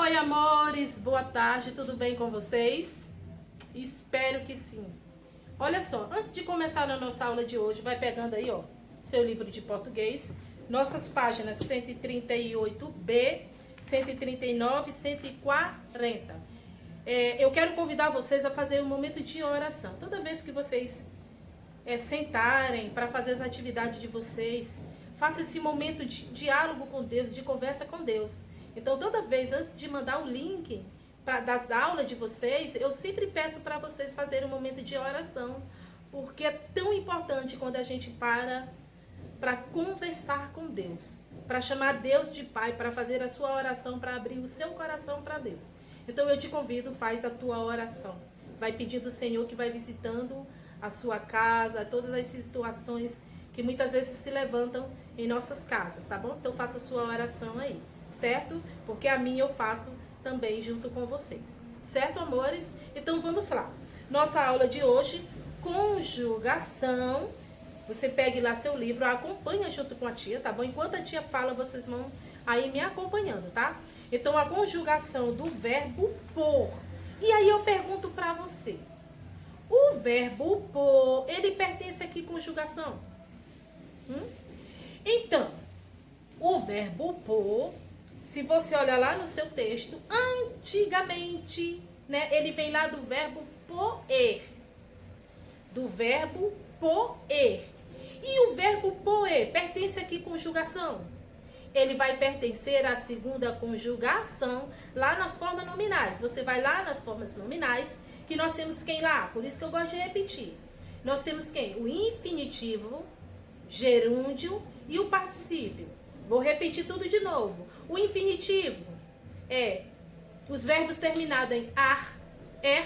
Oi, amores, boa tarde, tudo bem com vocês? Espero que sim. Olha só, antes de começar a nossa aula de hoje, vai pegando aí, ó, seu livro de português, nossas páginas 138b, 139 e 140. Eu quero convidar vocês a fazer um momento de oração. Toda vez que vocês sentarem para fazer as atividades de vocês, faça esse momento de diálogo com Deus, de conversa com Deus. Então, toda vez, antes de mandar o link das aulas de vocês, eu sempre peço para vocês fazerem um momento de oração, porque é tão importante quando a gente para conversar com Deus, para chamar Deus de Pai, para fazer a sua oração, para abrir o seu coração para Deus. Então, eu te convido, faz a tua oração. Vai pedindo ao Senhor que vai visitando a sua casa, todas as situações que muitas vezes se levantam em nossas casas, tá bom? Então, faça a sua oração aí, certo? Porque a minha eu faço também junto com vocês, certo, amores? Então vamos lá. Nossa aula de hoje, conjugação. Você pegue lá seu livro, acompanha junto com a tia, tá bom? Enquanto a tia fala, vocês vão aí me acompanhando, tá? Então a conjugação do verbo por. E aí eu pergunto pra você, o verbo por, ele pertence a que conjugação? Então, o verbo por, se você olhar lá no seu texto, antigamente, né, ele vem lá do verbo poer. Do verbo poer. E o verbo poer pertence a que conjugação? Ele vai pertencer à segunda conjugação lá nas formas nominais. Você vai lá nas formas nominais, que nós temos quem lá? Por isso que eu gosto de repetir. Nós temos quem? O infinitivo, gerúndio e o particípio. Vou repetir tudo de novo. O infinitivo é os verbos terminados em ar, er,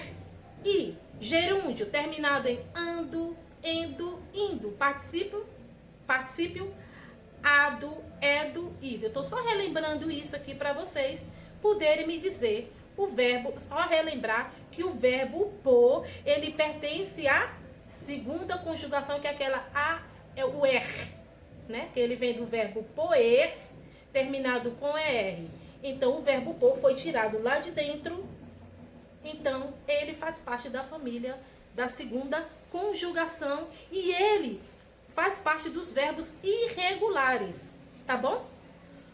i. Gerúndio terminado em ando, endo, indo. Particípio, ado, edo, ido. Eu estou só relembrando isso aqui para vocês poderem me dizer o verbo, só relembrar que o verbo por, ele pertence à segunda conjugação, que é aquela é o er, né? Que ele vem do verbo poer, terminado com er. Então, o verbo por foi tirado lá de dentro. Então, ele faz parte da família da segunda conjugação. E ele faz parte dos verbos irregulares. Tá bom?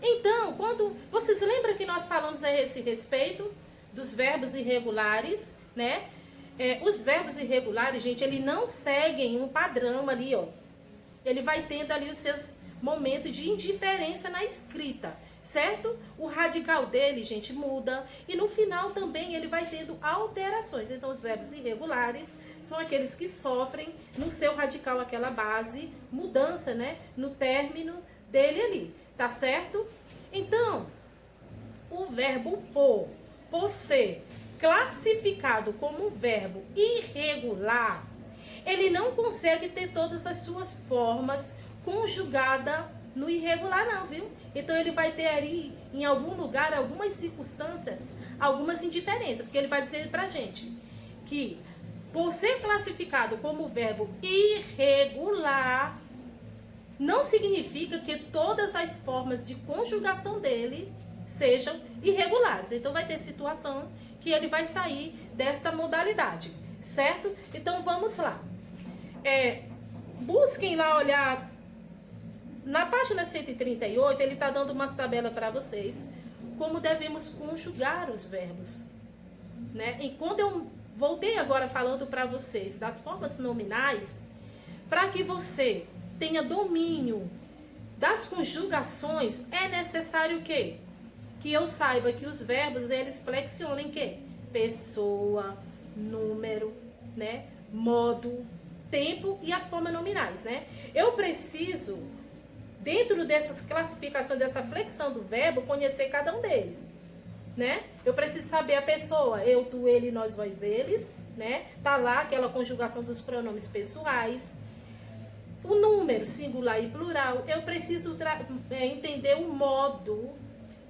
Então, quando vocês lembram que nós falamos a esse respeito dos verbos irregulares, né? Os verbos irregulares, gente, eles não seguem um padrão ali, ó. Ele vai tendo ali os seus momentos de indiferença na escrita, certo? O radical dele, gente, muda. E no final também ele vai tendo alterações. Então, os verbos irregulares são aqueles que sofrem no seu radical aquela base, mudança, né? No término dele ali, tá certo? Então, o verbo por ser classificado como um verbo irregular, ele não consegue ter todas as suas formas conjugadas no irregular, não, viu? Então, ele vai ter ali, em algum lugar, algumas circunstâncias, algumas indiferenças. Porque ele vai dizer pra gente que, por ser classificado como verbo irregular, não significa que todas as formas de conjugação dele sejam irregulares. Então, vai ter situação que ele vai sair desta modalidade, certo? Então, vamos lá. Busquem lá olhar na página 138, ele está dando umas tabelas para vocês como devemos conjugar os verbos, né? E quando eu voltei agora falando para vocês das formas nominais, para que você tenha domínio das conjugações, é necessário o quê? Que eu saiba que os verbos, eles flexionam em quê? Pessoa, número, né? Modo, tempo e as formas nominais, né? Eu preciso, dentro dessas classificações, dessa flexão do verbo, conhecer cada um deles, né? Eu preciso saber a pessoa, eu, tu, ele, nós, vós, eles, né? Tá lá aquela conjugação dos pronomes pessoais. O número, singular e plural, eu preciso entender o modo,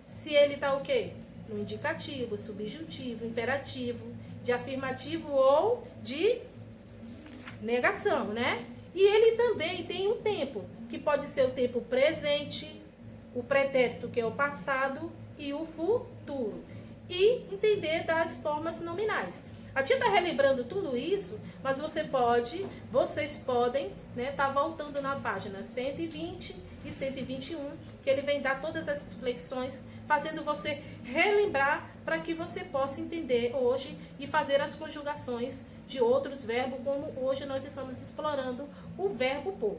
se ele tá o quê? No indicativo, subjuntivo, imperativo, de afirmativo ou de negação, né? E ele também tem o tempo, que pode ser o tempo presente, o pretérito, que é o passado, e o futuro. e entender das formas nominais. A tia está relembrando tudo isso, mas vocês podem, né, tá voltando na página 120 e 121, que ele vem dar todas essas flexões, fazendo você relembrar para que você possa entender hoje e fazer as conjugações de outros verbos, como hoje nós estamos explorando o verbo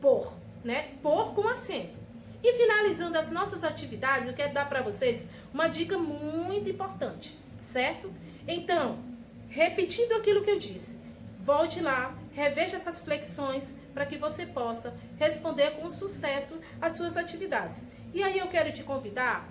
por, né? Por com acento. E finalizando as nossas atividades, eu quero dar para vocês uma dica muito importante, certo? Então, repetindo aquilo que eu disse, volte lá, reveja essas flexões para que você possa responder com sucesso as suas atividades. E aí eu quero te convidar,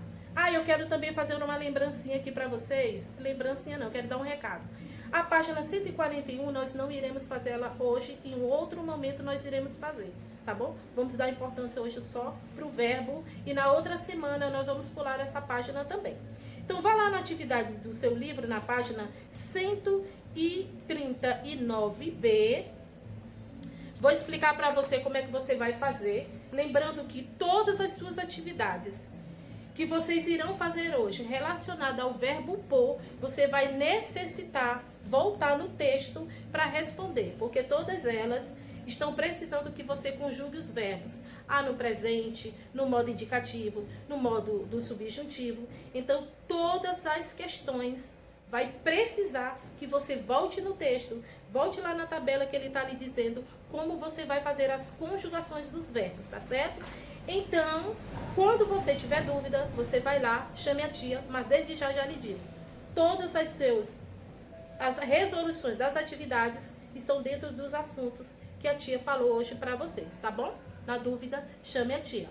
eu quero também fazer uma lembrancinha aqui para vocês. Lembrancinha não, eu quero dar um recado. A página 141 nós não iremos fazer ela hoje, em um outro momento nós iremos fazer, tá bom? Vamos dar importância hoje só para o verbo e na outra semana nós vamos pular essa página também. Então vá lá na atividade do seu livro, na página 139b. Vou explicar para você como é que você vai fazer, lembrando que todas as suas atividades que vocês irão fazer hoje relacionada ao verbo por, você vai necessitar voltar no texto para responder, porque todas elas estão precisando que você conjugue os verbos no presente, no modo indicativo, no modo do subjuntivo. Então, todas as questões vai precisar que você volte no texto, volte lá na tabela que ele está lhe dizendo como você vai fazer as conjugações dos verbos, tá certo? Então, quando você tiver dúvida, você vai lá, chame a tia, mas desde já lhe digo, todas as resoluções das atividades estão dentro dos assuntos que a tia falou hoje para vocês, tá bom? Na dúvida, chame a tia.